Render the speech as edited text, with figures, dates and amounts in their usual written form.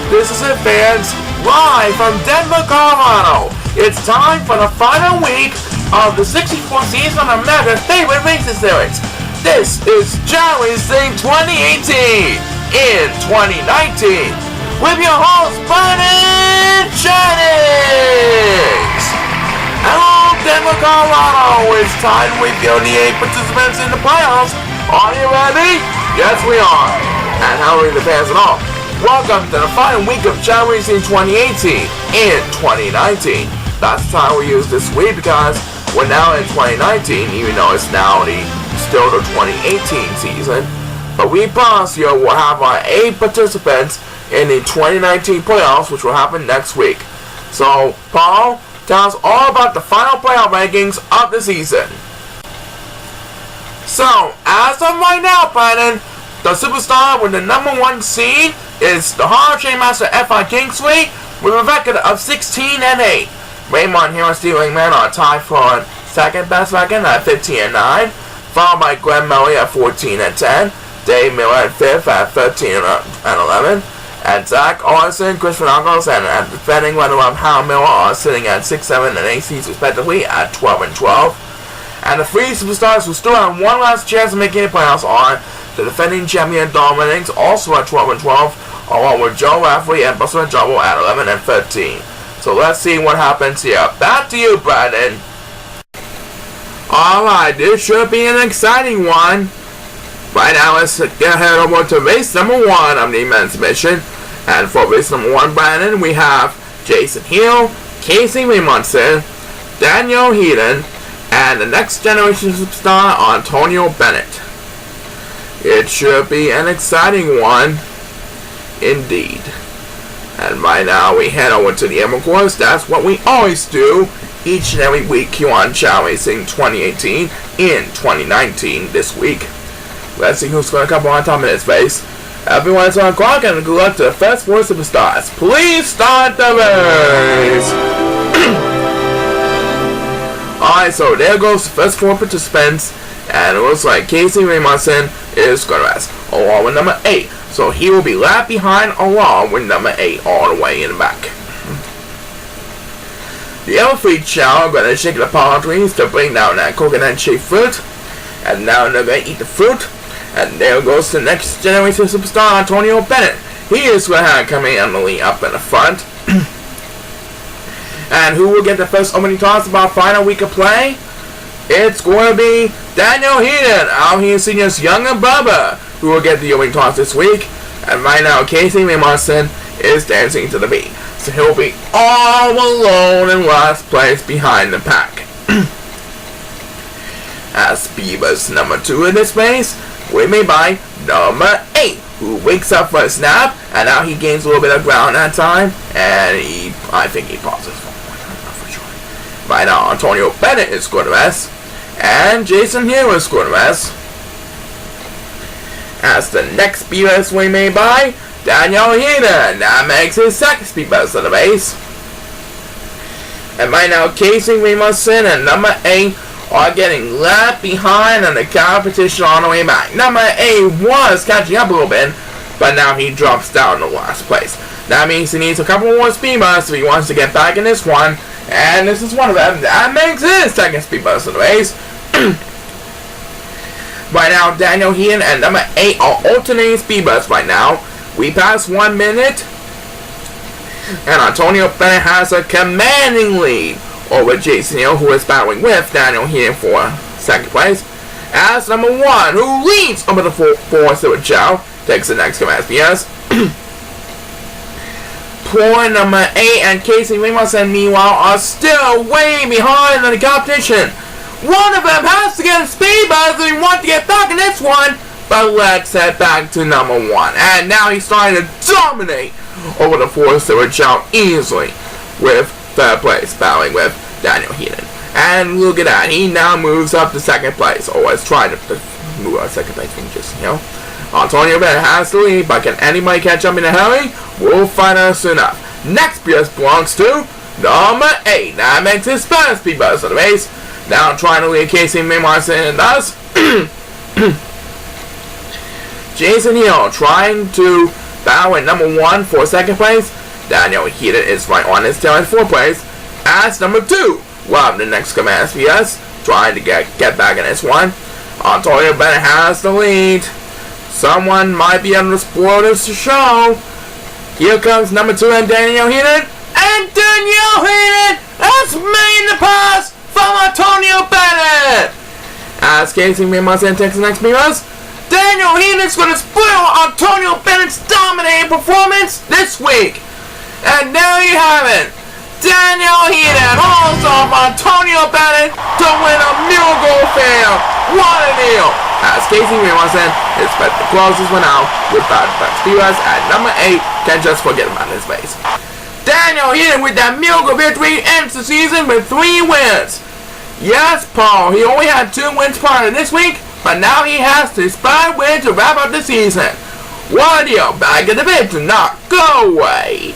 This is it, fans, live from Denver, Colorado. It's time for the final week of the 64th season of America's favorite racing series. This is Chao Racing 2018 in 2019 with your host, Bennett Jennings. Hello, Denver, Colorado. It's time with the only 8 participants in the playoffs. Are you ready? Yes, we are. And how are the fans at all? Welcome to the final week of Chao Racing 2018 in 2019. That's the time we use this week because we're now in 2019, even though it's now still the 2018 season. But we promise you we'll have our 8 participants in the 2019 playoffs, which will happen next week. So, Paul, tell us all about the final playoff rankings of the season. So, as of right now, Brandon, the superstar with the #1 seed is the Hard Chain Master F.I. Kingsley with a record of 16-8. Raymond here and Steve Wingman are tied for second best record at 15-9, followed by Glenn Melly at 14-10, Dave Miller at 5th at 13-11, and Zach Orson, Chris Finagos, and defending runner-up Hal Miller are sitting at 6, 7, and 8 seeds respectively at 12-12. And the 3 superstars who still have one last chance of making the playoffs are the defending champion Dominics, also at 12-12, along with Joe Rafferty and Buster Jumbo at 11-13. So let's see what happens here. Back to you, Brandon. Alright, this should be an exciting one. Right now, let's get head over to race #1 of the men's mission. And for race #1, Brandon, we have Jason Hill, Casey Raymondson, Daniel Heden, and the next generation superstar, Antonio Bennett. It should be an exciting one, indeed. And right now we head over to the Emerald course. That's what we always do each and every week here on Chao Racing 2018 in 2019 this week. Let's see who's going to come on top of this race. Everyone's on clock and good luck to the first 4 superstars. Please start the race. Alright, so there goes the first 4 participants. And it looks like Casey Raymondson is going to rest along with number 8. So he will be left behind along with number 8 all the way in the back. The other 3 Chao are going to shake the palm trees to bring down that coconut-shaped fruit. And now they're going to eat the fruit. And there goes the next generation superstar, Antonio Bennett. He is going to have coming Emily up in the front. And who will get the first opening toss of our final week of play? It's going to be Daniel Heden, out here Senior's younger brother, who will get the opening toss this week. And right now, Casey Raymondson is dancing to the beat. So he'll be all alone in last place behind the pack. As Beaver's number 2 in this race, we may by number 8, who wakes up for a snap, and now he gains a little bit of ground that time, and I think he pauses for sure. Right now, Antonio Bennett is going to rest, and Jason Hill is going to rest. As the next speed best we made by Daniel Heden, that makes his second speed best of the race. And right now, Casey Raymondson and number 8 are getting left behind in the competition on the way back. Number 8 was catching up a little bit, but now he drops down to last place. That means he needs a couple more speed busts if he wants to get back in this one, and this is one of them. That makes his second speed bust of the race. Right now, Daniel Heden and number 8 are alternating speed busts right now. We pass 1 minute, and Antonio Bennett has a commanding lead over Jason Hill, who is battling with Daniel Heden for second place. As number 1, who leads over the 4 Silver Chao, takes the next command SPS. Poor number 8 and Casey Raymondson, meanwhile, are still way behind in the competition. One of them has to get a speed buzz if he wants to get back in this one. But let's head back to number 1. And now he's starting to dominate over the 4 Silver Chao easily with 3rd place, battling with Daniel Heden. And look at that, he now moves up to 2nd place. Or is trying to move up to 2nd place from just, Antonio Bennett has the lead, but can anybody catch up in a hurry? We'll find out soon enough. Next PS belongs to number 8. That makes his first speed buzz of the race. Now trying to lead Casey Raymondson and thus Jason Hill trying to battle at number 1 for 2nd place. Daniel Heden is right on his tail in 4th place. As number 2, well, the next command SPS, trying to get back in this one. Antonio Bennett has the lead. Someone might be able to spoil this show. Here comes number 2 and Daniel Heden. And Daniel Heden has made the pass from Antonio Bennett. As Casey Mimas and takes the next Mimas, Daniel Heden's going to spoil Antonio Bennett's dominating performance this week. And there you have it. Daniel Heden holds off Antonio Bennett to win a miracle fail. What a deal. As Casey Mimas expect the closest one out with Bad Facts Viewers at number 8. Can't just forget about his base. Daniel Heden with that miracle victory ends the season with 3 wins. Yes, Paul, he only had 2 wins prior to this week, but now he has to 5 wins to wrap up the season. What a deal, back in the pit to not go away.